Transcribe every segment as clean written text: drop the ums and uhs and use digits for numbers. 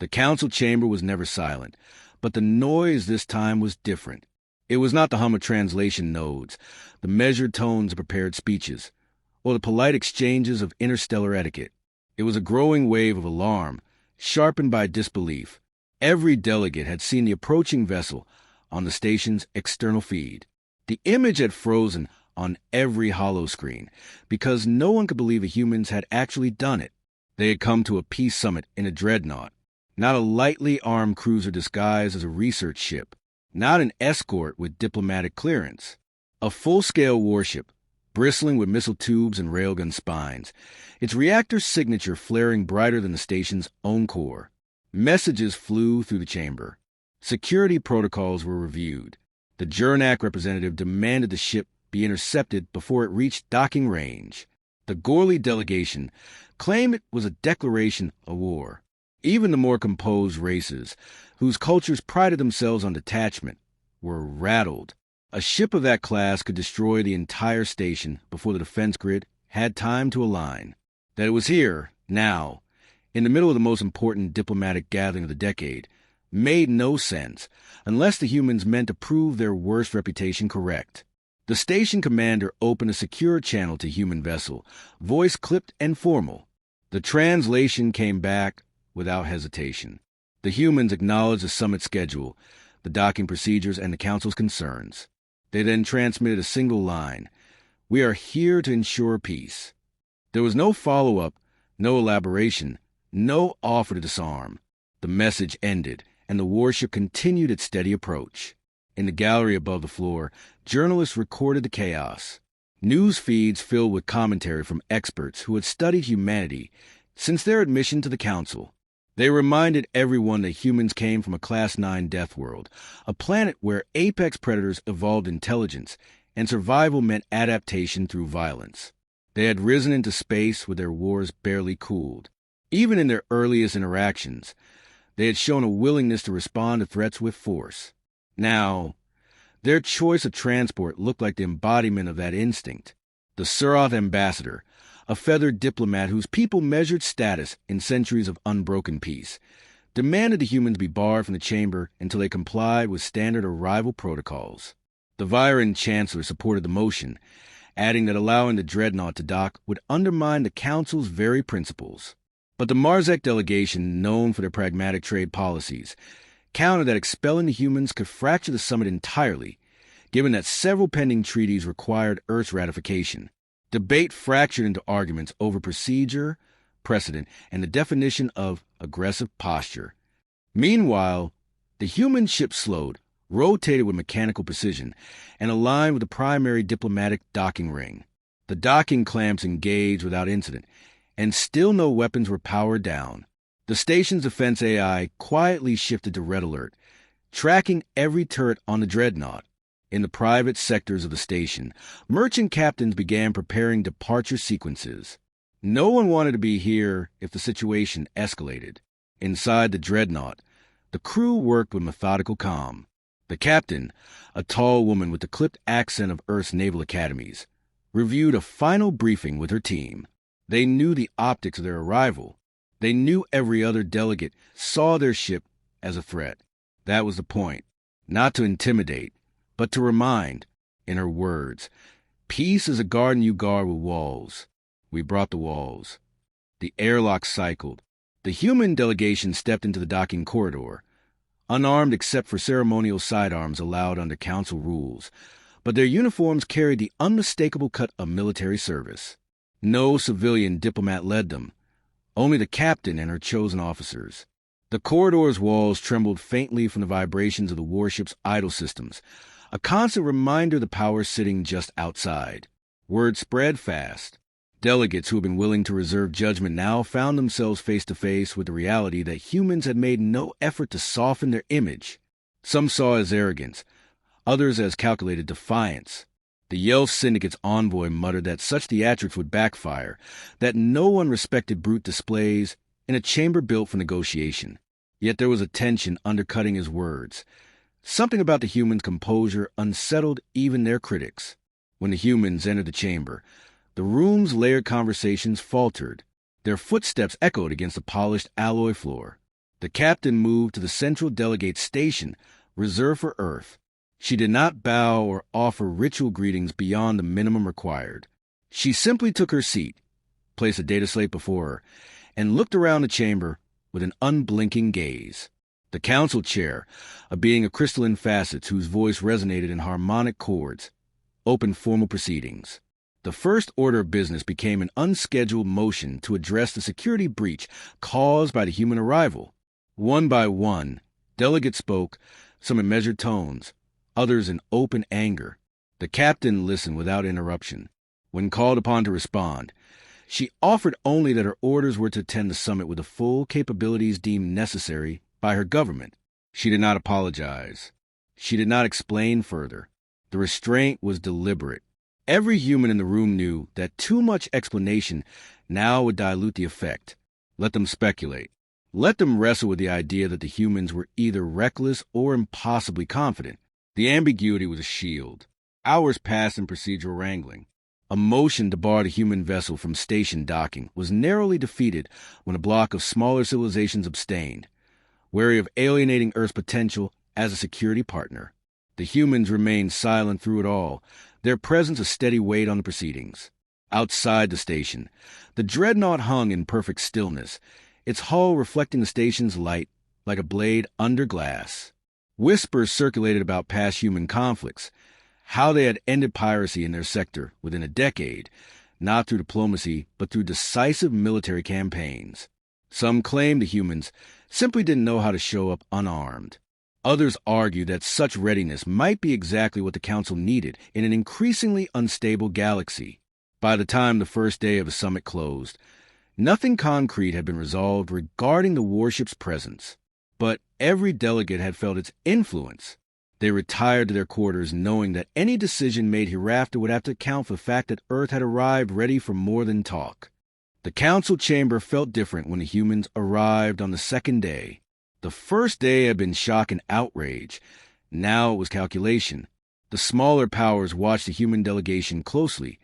The council chamber was never silent, but the noise this time was different. It was not the hum of translation nodes, the measured tones of prepared speeches, or the polite exchanges of interstellar etiquette. It was a growing wave of alarm, sharpened by disbelief. Every delegate had seen the approaching vessel on the station's external feed. The image had frozen on every holoscreen because no one could believe the humans had actually done it. They had come to a peace summit in a dreadnought, not a lightly armed cruiser disguised as a research ship, not an escort with diplomatic clearance. A full-scale warship, bristling with missile tubes and railgun spines, its reactor signature flaring brighter than the station's own core. Messages flew through the chamber. Security protocols were reviewed. The Jurnak representative demanded the ship be intercepted before it reached docking range. The Gorley delegation claimed it was a declaration of war. Even the more composed races, whose cultures prided themselves on detachment, were rattled. A ship of that class could destroy the entire station before the defense grid had time to align. That it was here, now, in the middle of the most important diplomatic gathering of the decade, made no sense unless the humans meant to prove their worst reputation correct. The station commander opened a secure channel to human vessel, voice clipped and formal. The translation came back without hesitation. The humans acknowledged the summit schedule, the docking procedures, and the council's concerns. They then transmitted a single line: "We are here to ensure peace." There was no follow-up, no elaboration, no offer to disarm. The message ended, and the warship continued its steady approach. In the gallery above the floor, journalists recorded the chaos. News feeds filled with commentary from experts who had studied humanity since their admission to the council. They reminded everyone that humans came from a Class 9 death world, a planet where apex predators evolved intelligence, and survival meant adaptation through violence. They had risen into space with their wars barely cooled. Even in their earliest interactions, they had shown a willingness to respond to threats with force. Now, their choice of transport looked like the embodiment of that instinct. The Suroth ambassador, a feathered diplomat whose people measured status in centuries of unbroken peace, demanded the humans be barred from the chamber until they complied with standard arrival protocols. The Viren chancellor supported the motion, adding that allowing the dreadnought to dock would undermine the council's very principles. But the Marzek delegation, known for their pragmatic trade policies, countered that expelling the humans could fracture the summit entirely, given that several pending treaties required Earth's ratification. Debate fractured into arguments over procedure, precedent, and the definition of aggressive posture. Meanwhile, the human ship slowed, rotated with mechanical precision, and aligned with the primary diplomatic docking ring. The docking clamps engaged without incident, and still no weapons were powered down. The station's defense AI quietly shifted to red alert, tracking every turret on the dreadnought. In the private sectors of the station, merchant captains began preparing departure sequences. No one wanted to be here if the situation escalated. Inside the dreadnought, the crew worked with methodical calm. The captain, a tall woman with the clipped accent of Earth's naval academies, reviewed a final briefing with her team. They knew the optics of their arrival. They knew every other delegate saw their ship as a threat. That was the point. Not to intimidate, but to remind, in her words, "Peace is a garden you guard with walls." We brought the walls. The airlock cycled. The human delegation stepped into the docking corridor, unarmed except for ceremonial sidearms allowed under council rules, but their uniforms carried the unmistakable cut of military service. No civilian diplomat led them, only the captain and her chosen officers. The corridor's walls trembled faintly from the vibrations of the warship's idle systems, a constant reminder of the power sitting just outside. Word spread fast. Delegates who had been willing to reserve judgment now found themselves face to face with the reality that humans had made no effort to soften their image. Some saw as arrogance, others as calculated defiance. The Yelf Syndicate's envoy muttered that such theatrics would backfire, that no one respected brute displays in a chamber built for negotiation. Yet there was a tension undercutting his words. Something about the humans' composure unsettled even their critics. When the humans entered the chamber, the room's layered conversations faltered. Their footsteps echoed against the polished alloy floor. The captain moved to the central delegate station, reserved for Earth. She did not bow or offer ritual greetings beyond the minimum required. She simply took her seat, placed a data slate before her, and looked around the chamber with an unblinking gaze. The council chair, a being of crystalline facets whose voice resonated in harmonic chords, opened formal proceedings. The first order of business became an unscheduled motion to address the security breach caused by the human arrival. One by one, delegates spoke, some in measured tones, others in open anger. The captain listened without interruption. When called upon to respond, she offered only that her orders were to attend the summit with the full capabilities deemed necessary by her government. She did not apologize. She did not explain further. The restraint was deliberate. Every human in the room knew that too much explanation now would dilute the effect. Let them speculate. Let them wrestle with the idea that the humans were either reckless or impossibly confident. The ambiguity was a shield. Hours passed in procedural wrangling. A motion to bar the human vessel from station docking was narrowly defeated when a block of smaller civilizations abstained, wary of alienating Earth's potential as a security partner. The humans remained silent through it all, their presence a steady weight on the proceedings. Outside the station, the dreadnought hung in perfect stillness, its hull reflecting the station's light like a blade under glass. Whispers circulated about past human conflicts, how they had ended piracy in their sector within a decade, not through diplomacy, but through decisive military campaigns. Some claimed the humans simply didn't know how to show up unarmed. Others argued that such readiness might be exactly what the Council needed in an increasingly unstable galaxy. By the time the first day of the summit closed, nothing concrete had been resolved regarding the warship's presence. But every delegate had felt its influence. They retired to their quarters knowing that any decision made hereafter would have to account for the fact that Earth had arrived ready for more than talk. The council chamber felt different when the humans arrived on the second day. The first day had been shock and outrage. Now it was calculation. The smaller powers watched the human delegation closely,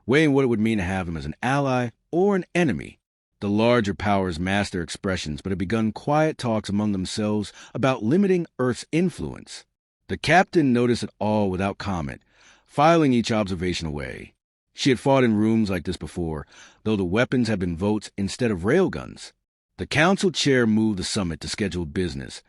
weighing what it would mean to have them as an ally or an enemy. The larger powers masked their expressions but had begun quiet talks among themselves about limiting Earth's influence. The captain noticed it all without comment, filing each observation away. She had fought in rooms like this before, though the weapons had been votes instead of railguns. The council chair moved the summit to scheduled business,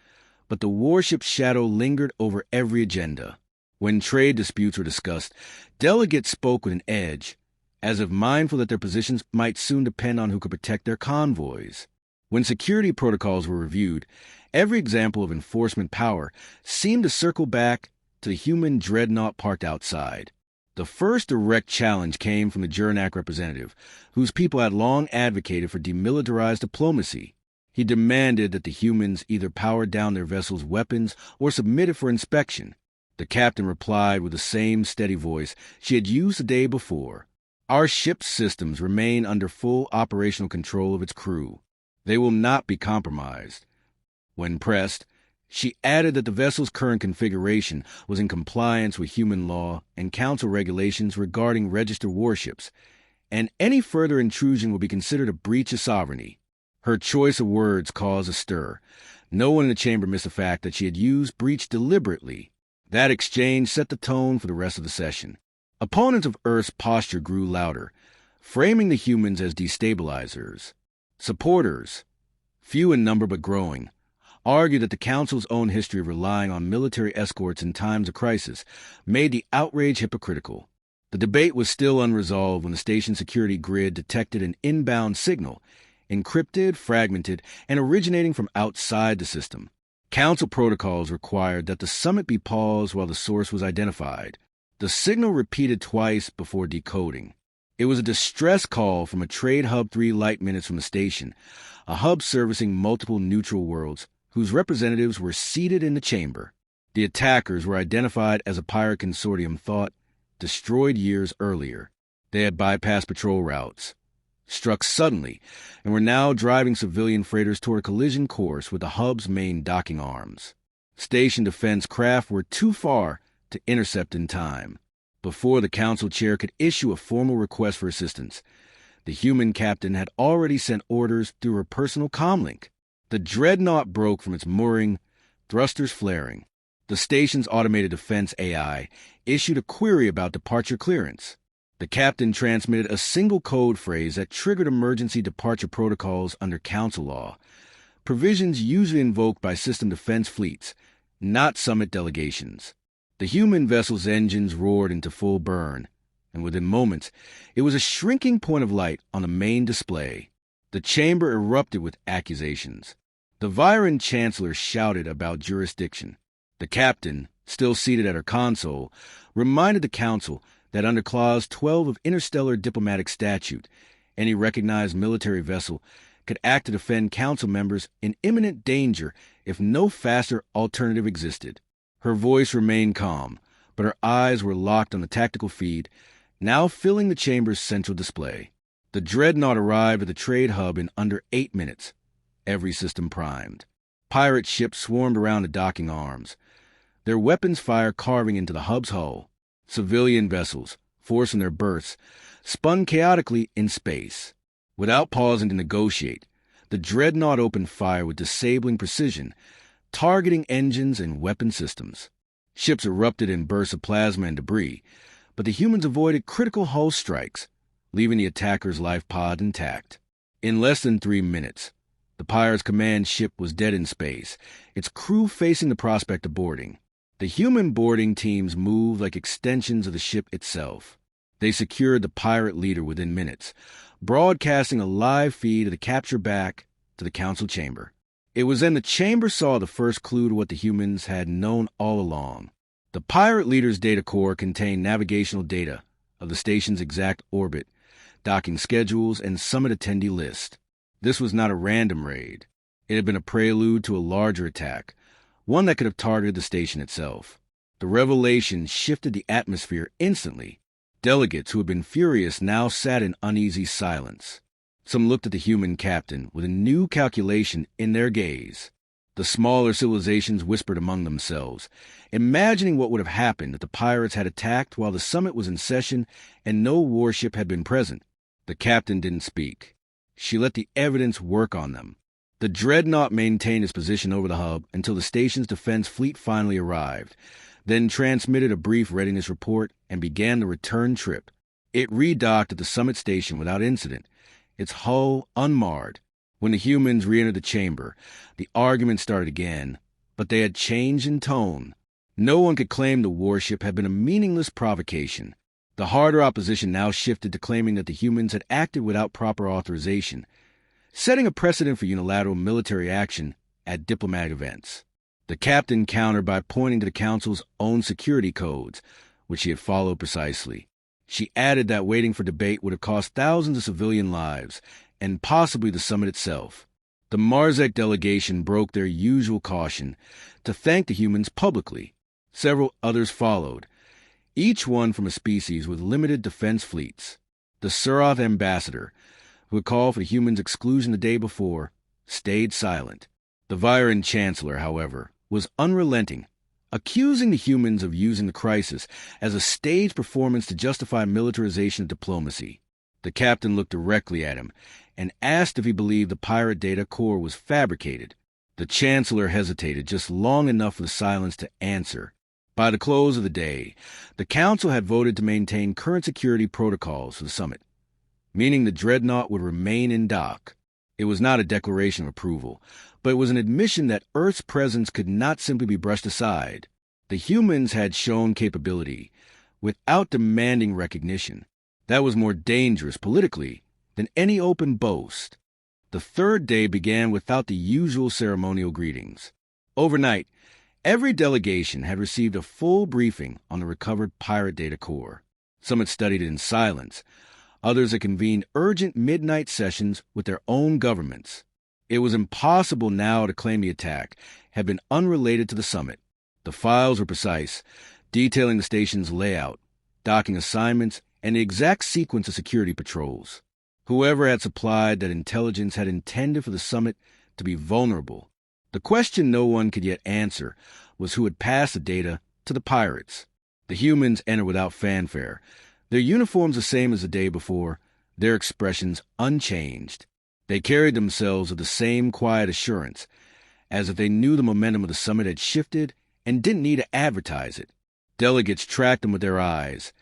but the warship's shadow lingered over every agenda. When trade disputes were discussed, delegates spoke with an edge, as if mindful that their positions might soon depend on who could protect their convoys. When security protocols were reviewed, every example of enforcement power seemed to circle back to the human dreadnought parked outside. The first direct challenge came from the Jurnak representative, whose people had long advocated for demilitarized diplomacy. He demanded that the humans either powered down their vessels' weapons or submitted for inspection. The captain replied with the same steady voice she had used the day before. Our ship's systems remain under full operational control of its crew. They will not be compromised. When pressed, she added that the vessel's current configuration was in compliance with human law and council regulations regarding registered warships, and any further intrusion would be considered a breach of sovereignty. Her choice of words caused a stir. No one in the chamber missed the fact that she had used breach deliberately. That exchange set the tone for the rest of the session. Opponents of Earth's posture grew louder, framing the humans as destabilizers. Supporters, few in number but growing, argued that the Council's own history of relying on military escorts in times of crisis made the outrage hypocritical. The debate was still unresolved when the station security grid detected an inbound signal, encrypted, fragmented, and originating from outside the system. Council protocols required that the summit be paused while the source was identified. The signal repeated twice before decoding. It was a distress call from a Trade Hub 3 light minutes from the station, a hub servicing multiple neutral worlds whose representatives were seated in the chamber. The attackers were identified as a pirate consortium thought destroyed years earlier. They had bypassed patrol routes, struck suddenly, and were now driving civilian freighters toward a collision course with the hub's main docking arms. Station defense craft were too far to intercept in time. Before the council chair could issue a formal request for assistance, the human captain had already sent orders through her personal comlink. The dreadnought broke from its mooring, thrusters flaring. The station's automated defense AI issued a query about departure clearance. The captain transmitted a single code phrase that triggered emergency departure protocols under Council law, provisions usually invoked by system defense fleets, not summit delegations. The human vessel's engines roared into full burn, and within moments, it was a shrinking point of light on the main display. The chamber erupted with accusations. The Viren Chancellor shouted about jurisdiction. The captain, still seated at her console, reminded the Council that under Clause 12 of Interstellar Diplomatic Statute, any recognized military vessel could act to defend Council members in imminent danger if no faster alternative existed. Her voice remained calm, but her eyes were locked on the tactical feed, now filling the chamber's central display. The dreadnought arrived at the trade hub in under 8 minutes, every system primed. Pirate ships swarmed around the docking arms, their weapons fire carving into the hub's hull. Civilian vessels, forced from their berths, spun chaotically in space. Without pausing to negotiate, the dreadnought opened fire with disabling precision, targeting engines and weapon systems. Ships erupted in bursts of plasma and debris, but the humans avoided critical hull strikes, leaving the attacker's life pod intact. In less than 3 minutes, the pirate's command ship was dead in space, its crew facing the prospect of boarding. The human boarding teams moved like extensions of the ship itself. They secured the pirate leader within minutes, broadcasting a live feed of the capture back to the Council chamber. It was then the chamber saw the first clue to what the humans had known all along. The pirate leader's data core contained navigational data of the station's exact orbit, docking schedules, and summit attendee list. This was not a random raid. It had been a prelude to a larger attack, one that could have targeted the station itself. The revelation shifted the atmosphere instantly. Delegates who had been furious now sat in uneasy silence. Some looked at the human captain with a new calculation in their gaze. The smaller civilizations whispered among themselves, imagining what would have happened if the pirates had attacked while the summit was in session and no warship had been present. The captain didn't speak. She let the evidence work on them. The dreadnought maintained its position over the hub until the station's defense fleet finally arrived, then transmitted a brief readiness report and began the return trip. It redocked at the summit station without incident, its hull unmarred. When the humans re-entered the chamber, the argument started again, but they had changed in tone. No one could claim the warship had been a meaningless provocation. The harder opposition now shifted to claiming that the humans had acted without proper authorization, setting a precedent for unilateral military action at diplomatic events. The captain countered by pointing to the Council's own security codes, which she had followed precisely. She added that waiting for debate would have cost thousands of civilian lives, and possibly the summit itself. The Marzek delegation broke their usual caution to thank the humans publicly. Several others followed, each one from a species with limited defense fleets. The Surath ambassador, who had called for the humans' exclusion the day before, stayed silent. The Viren Chancellor, however, was unrelenting, accusing the humans of using the crisis as a stage performance to justify militarization of diplomacy. The captain looked directly at him and asked if he believed the pirate data core was fabricated. The Chancellor hesitated just long enough for the silence to answer. By the close of the day, the Council had voted to maintain current security protocols for the summit, meaning the dreadnought would remain in dock. It was not a declaration of approval, but it was an admission that Earth's presence could not simply be brushed aside. The humans had shown capability without demanding recognition. That was more dangerous politically than any open boast. The third day began without the usual ceremonial greetings. Overnight, every delegation had received a full briefing on the recovered pirate data core. Some had studied it in silence. Others had convened urgent midnight sessions with their own governments. It was impossible now to claim the attack had been unrelated to the summit. The files were precise, detailing the station's layout, docking assignments, and the exact sequence of security patrols. Whoever had supplied that intelligence had intended for the summit to be vulnerable. The question no one could yet answer was who had passed the data to the pirates. The humans entered without fanfare, their uniforms the same as the day before, their expressions unchanged. They carried themselves with the same quiet assurance, as if they knew the momentum of the summit had shifted and didn't need to advertise it. Delegates tracked them with their eyes,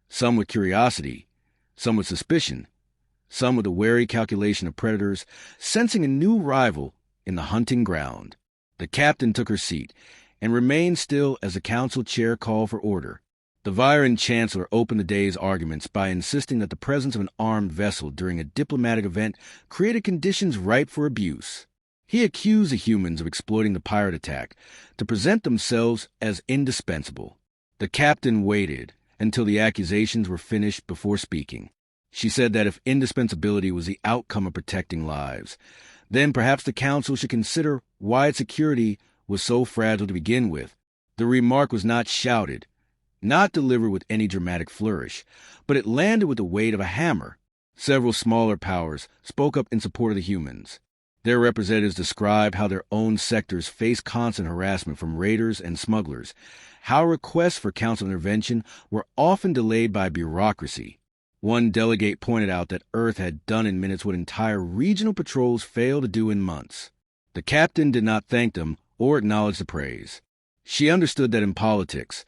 some with curiosity, some with suspicion, some with a wary calculation of predators, sensing a new rival in the hunting ground. The captain took her seat and remained still as the council chair called for order. The Viren chancellor opened the day's arguments by insisting that the presence of an armed vessel during a diplomatic event created conditions ripe for abuse. He accused the humans of exploiting the pirate attack to present themselves as indispensable. The captain waited until the accusations were finished before speaking. She said that if indispensability was the outcome of protecting lives, then perhaps the council should consider why its security was so fragile to begin with. The remark was not shouted, not delivered with any dramatic flourish, but it landed with the weight of a hammer. Several smaller powers spoke up in support of the humans. Their representatives described how their own sectors face constant harassment from raiders and smugglers, how requests for council intervention were often delayed by bureaucracy. One delegate pointed out that Earth had done in minutes what entire regional patrols failed to do in months. The captain did not thank them or acknowledge the praise. She understood that in politics,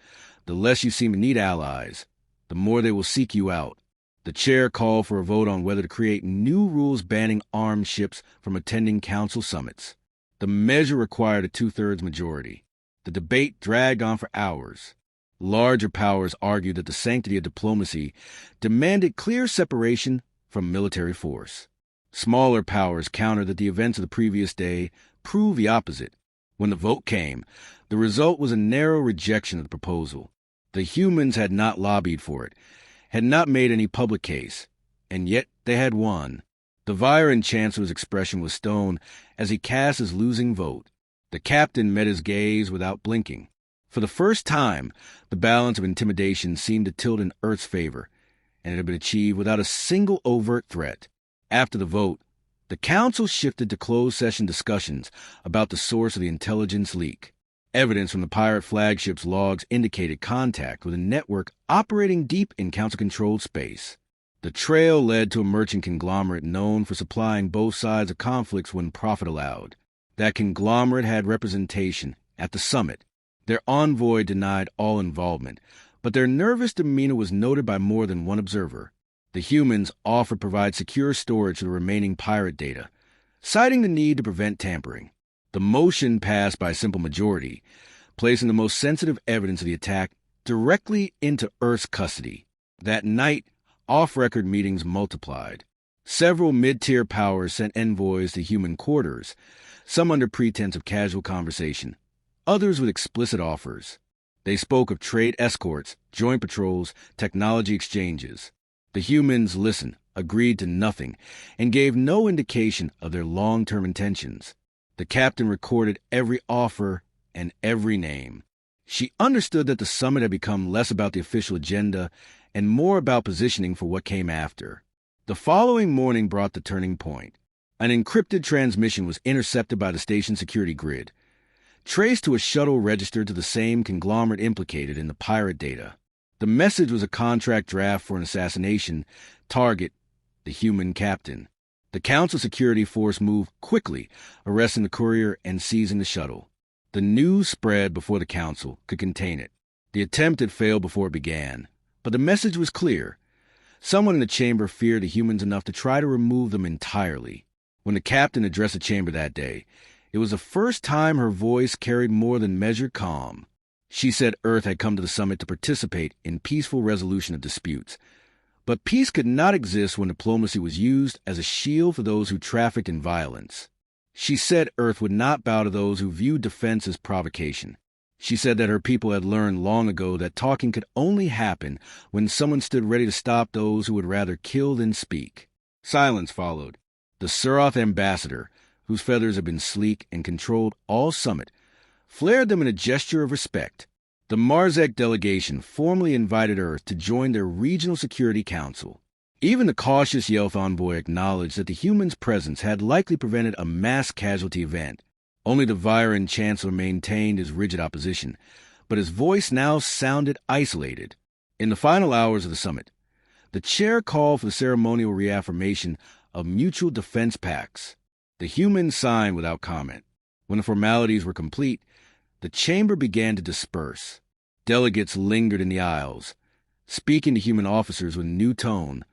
the less you seem to need allies, the more they will seek you out. The chair called for a vote on whether to create new rules banning armed ships from attending council summits. The measure required a two-thirds majority. The debate dragged on for hours. Larger powers argued that the sanctity of diplomacy demanded clear separation from military force. Smaller powers countered that the events of the previous day proved the opposite. When the vote came, the result was a narrow rejection of the proposal. The humans had not lobbied for it, had not made any public case, and yet they had won. The Viren chancellor's expression was stone as he cast his losing vote. The captain met his gaze without blinking. For the first time, the balance of intimidation seemed to tilt in Earth's favor, and it had been achieved without a single overt threat. After the vote, the council shifted to closed-session discussions about the source of the intelligence leak. Evidence from the pirate flagship's logs indicated contact with a network operating deep in council-controlled space. The trail led to a merchant conglomerate known for supplying both sides of conflicts when profit allowed. That conglomerate had representation at the summit. Their envoy denied all involvement, but their nervous demeanor was noted by more than one observer. The humans offered to provide secure storage of the remaining pirate data, citing the need to prevent tampering. The motion passed by a simple majority, placing the most sensitive evidence of the attack directly into Earth's custody. That night, off-record meetings multiplied. Several mid-tier powers sent envoys to human quarters, some under pretense of casual conversation, others with explicit offers. They spoke of trade escorts, joint patrols, technology exchanges. The humans listened, agreed to nothing, and gave no indication of their long-term intentions. The captain recorded every offer and every name. She understood that the summit had become less about the official agenda and more about positioning for what came after. The following morning brought the turning point. An encrypted transmission was intercepted by the station security grid, traced to a shuttle registered to the same conglomerate implicated in the pirate data. The message was a contract draft for an assassination, target the human captain. The council security force moved quickly, arresting the courier and seizing the shuttle. The news spread before the council could contain it. The attempt had failed before it began, but the message was clear. Someone in the chamber feared the humans enough to try to remove them entirely. When the captain addressed the chamber that day, it was the first time her voice carried more than measured calm. She said Earth had come to the summit to participate in peaceful resolution of disputes. But peace could not exist when diplomacy was used as a shield for those who trafficked in violence. She said Earth would not bow to those who viewed defense as provocation. She said that her people had learned long ago that talking could only happen when someone stood ready to stop those who would rather kill than speak. Silence followed. The Suroth ambassador, whose feathers had been sleek and controlled all summit, flared them in a gesture of respect. The Marzek delegation formally invited Earth to join their regional security council. Even the cautious Yelth envoy acknowledged that the humans' presence had likely prevented a mass casualty event. Only the Viren chancellor maintained his rigid opposition, but his voice now sounded isolated. In the final hours of the summit, the chair called for the ceremonial reaffirmation of mutual defense pacts. The humans signed without comment. When the formalities were complete, the chamber began to disperse. Delegates lingered in the aisles, speaking to human officers with a new tone,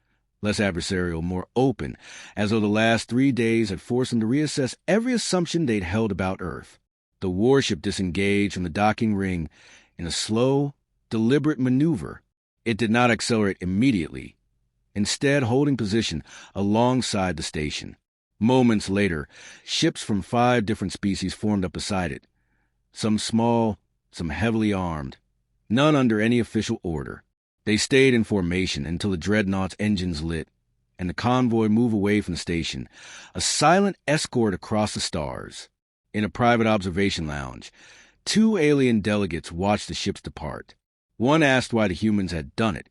less adversarial, more open, as though the last 3 days had forced them to reassess every assumption they'd held about Earth. The warship disengaged from the docking ring in a slow, deliberate maneuver. It did not accelerate immediately, instead holding position alongside the station. Moments later, ships from 5 different species formed up beside it, some small, some heavily armed, none under any official order. They stayed in formation until the dreadnought's engines lit and the convoy moved away from the station, a silent escort across the stars. In a private observation lounge, 2 alien delegates watched the ships depart. One asked why the humans had done it,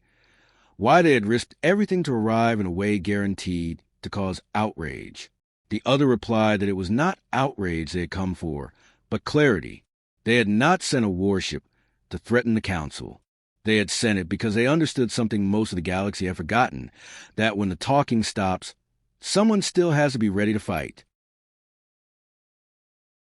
why they had risked everything to arrive in a way guaranteed to cause outrage. The other replied that it was not outrage they had come for, but clarity. They had not sent a warship to threaten the Council. They had sent it because they understood something most of the galaxy had forgotten, that when the talking stops, someone still has to be ready to fight.